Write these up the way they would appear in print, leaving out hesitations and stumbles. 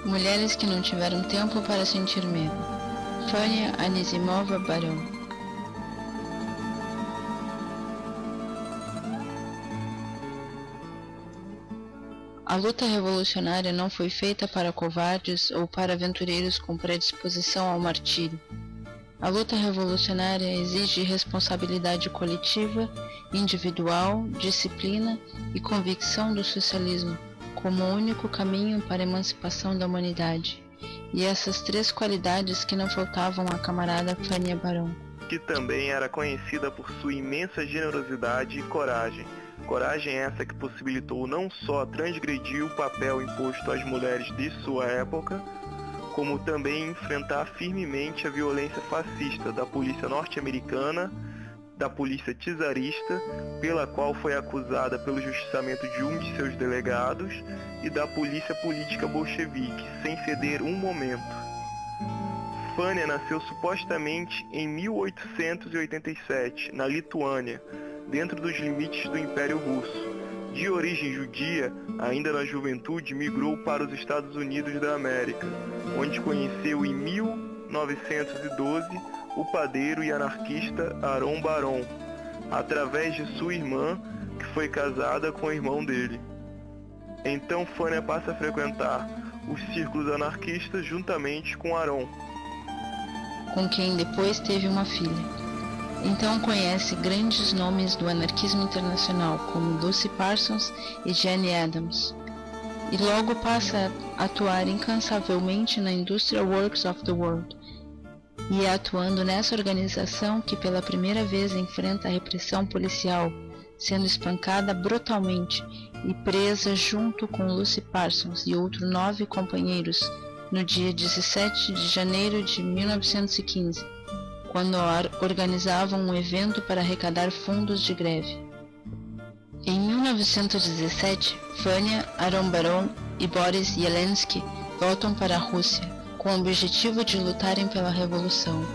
Mulheres que não tiveram tempo para sentir medo. Fania Anisimova Baron. A luta revolucionária não foi feita para covardes ou para aventureiros com predisposição ao martírio. A luta revolucionária exige responsabilidade coletiva, individual, disciplina e convicção do socialismo como o único caminho para a emancipação da humanidade. E essas três qualidades que não faltavam à camarada Fania Baron, que também era conhecida por sua imensa generosidade e coragem. Coragem essa que possibilitou não só transgredir o papel imposto às mulheres de sua época, como também enfrentar firmemente a violência fascista da polícia norte-americana, da polícia czarista, pela qual foi acusada pelo justiçamento de um de seus delegados, e da polícia política bolchevique, sem ceder um momento. Fania nasceu supostamente em 1887, na Lituânia, dentro dos limites do Império Russo. De origem judia, ainda na juventude migrou para os Estados Unidos da América, onde conheceu em 1912 o padeiro e anarquista Aron Baron, através de sua irmã, que foi casada com o irmão dele. Então Fania passa a frequentar os círculos anarquistas juntamente com Aron, com quem depois teve uma filha. Então conhece grandes nomes do anarquismo internacional, como Lucy Parsons e Jane Addams, e logo passa a atuar incansavelmente na Industrial Works of the World, e é atuando nessa organização que pela primeira vez enfrenta a repressão policial, sendo espancada brutalmente e presa junto com Lucy Parsons e outros 9 companheiros no dia 17 de janeiro de 1915, quando organizavam um evento para arrecadar fundos de greve. Em 1917, Fania, Aron Baron e Boris Yelensky voltam para a Rússia, com o objetivo de lutarem pela Revolução,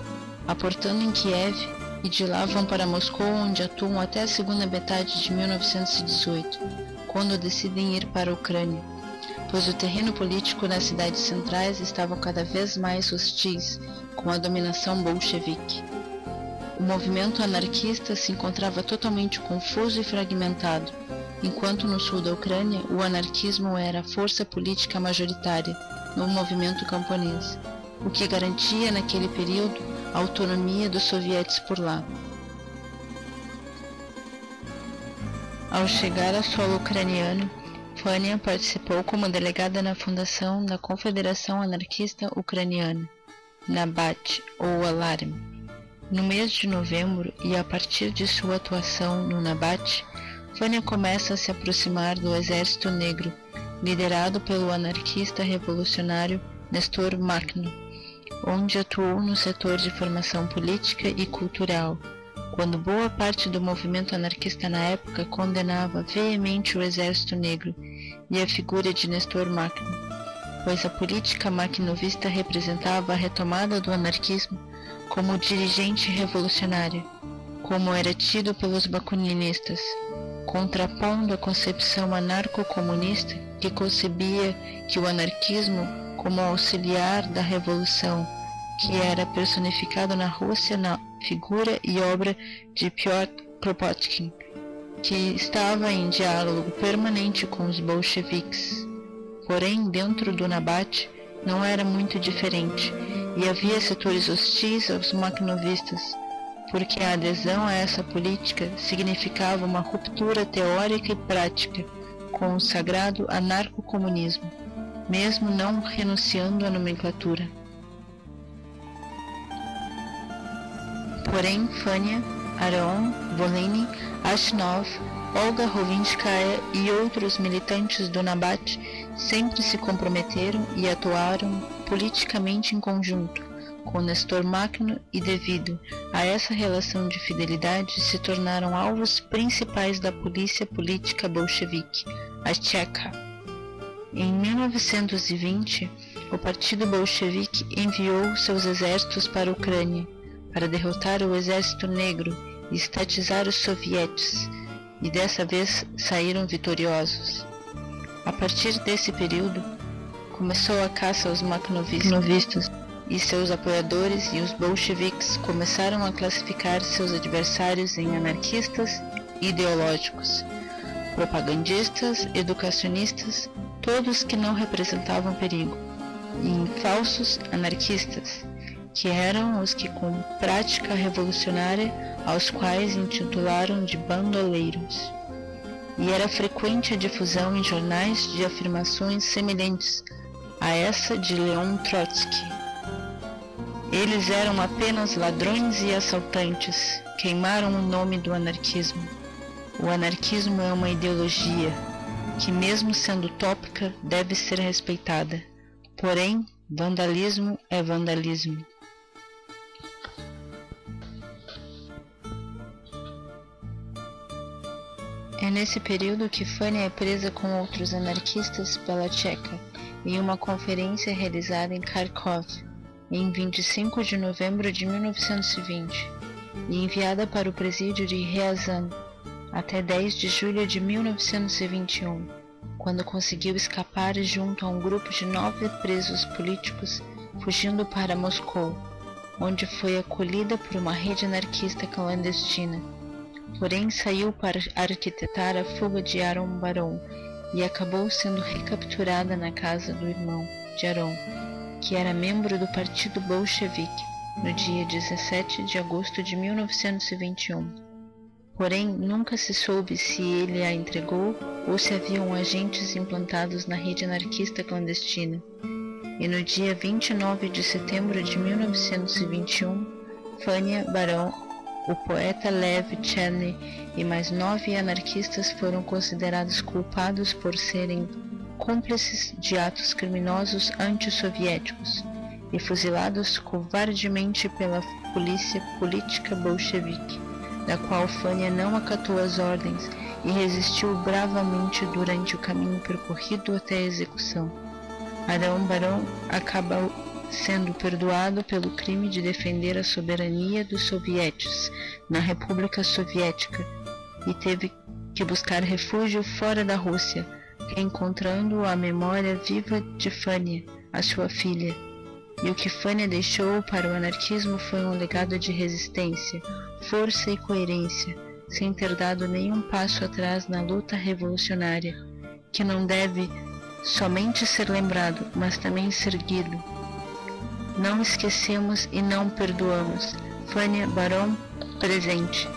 aportando em Kiev, e de lá vão para Moscou, onde atuam até a segunda metade de 1918, quando decidem ir para a Ucrânia, pois o terreno político nas cidades centrais estavam cada vez mais hostis com a dominação bolchevique. O movimento anarquista se encontrava totalmente confuso e fragmentado, enquanto no sul da Ucrânia o anarquismo era a força política majoritária no movimento camponês, o que garantia naquele período a autonomia dos sovietes por lá. Ao chegar ao solo ucraniano, Fania participou como delegada na fundação da Confederação Anarquista Ucraniana, Nabat ou Alarm. No mês de novembro, e a partir de sua atuação no Nabat, Fania começa a se aproximar do Exército Negro, liderado pelo anarquista revolucionário Nestor Makhno, onde atuou no setor de formação política e cultural, quando boa parte do movimento anarquista na época condenava veemente o Exército Negro e a figura de Nestor Makhno, pois a política makhnovista representava a retomada do anarquismo como dirigente revolucionária, como era tido pelos bakuninistas, contrapondo a concepção anarco-comunista que concebia que o anarquismo como auxiliar da revolução, que era personificado na Rússia na figura e obra de Piotr Kropotkin, que estava em diálogo permanente com os bolcheviques. Porém, dentro do Nabat não era muito diferente, e havia setores hostis aos makhnovistas, porque a adesão a essa política significava uma ruptura teórica e prática com o sagrado anarco-comunismo, mesmo não renunciando à nomenclatura. Porém, Fania, Aron, Volhyny, Ashnov, Olga Rovinskaya e outros militantes do Nabat sempre se comprometeram e atuaram politicamente em conjunto com Nestor Makhno e, devido a essa relação de fidelidade, se tornaram alvos principais da polícia política bolchevique, a Cheka. Em 1920, o Partido Bolchevique enviou seus exércitos para a Ucrânia para derrotar o Exército Negro e estatizar os sovietes, e dessa vez saíram vitoriosos. A partir desse período, Começou a caça aos makhnovistas e seus apoiadores, e os bolcheviques começaram a classificar seus adversários em anarquistas ideológicos, propagandistas, educacionistas, todos que não representavam perigo, e em falsos anarquistas, que eram os que com prática revolucionária, aos quais intitularam de bandoleiros. E era frequente a difusão em jornais de afirmações semelhantes a essa de Leon Trotsky. Eles eram apenas ladrões e assaltantes, queimaram o nome do anarquismo. O anarquismo é uma ideologia que, mesmo sendo utópica, deve ser respeitada. Porém, vandalismo é vandalismo. É nesse período que Fania é presa com outros anarquistas pela Tcheca, em uma conferência realizada em Kharkov, em 25 de novembro de 1920, e enviada para o presídio de Ryazan, até 10 de julho de 1921, quando conseguiu escapar junto a um grupo de 9 presos políticos fugindo para Moscou, onde foi acolhida por uma rede anarquista clandestina. Porém, saiu para arquitetar a fuga de Aron Baron e acabou sendo recapturada na casa do irmão de Aron, que era membro do Partido Bolchevique, no dia 17 de agosto de 1921. Porém, nunca se soube se ele a entregou ou se haviam agentes implantados na rede anarquista clandestina. E no dia 29 de setembro de 1921, Fania Baron, o poeta Lev Cherney e mais 9 anarquistas foram considerados culpados por serem cúmplices de atos criminosos antissoviéticos e fuzilados covardemente pela polícia política bolchevique, da qual Fania não acatou as ordens e resistiu bravamente durante o caminho percorrido até a execução. Aron Baron acaba sendo perdoado pelo crime de defender a soberania dos sovietes na República Soviética e teve que buscar refúgio fora da Rússia, reencontrando a memória viva de Fania, a sua filha. E o que Fania deixou para o anarquismo foi um legado de resistência, força e coerência, sem ter dado nenhum passo atrás na luta revolucionária, que não deve somente ser lembrado, mas também ser seguido. Não esquecemos e não perdoamos. Fania Baron, presente.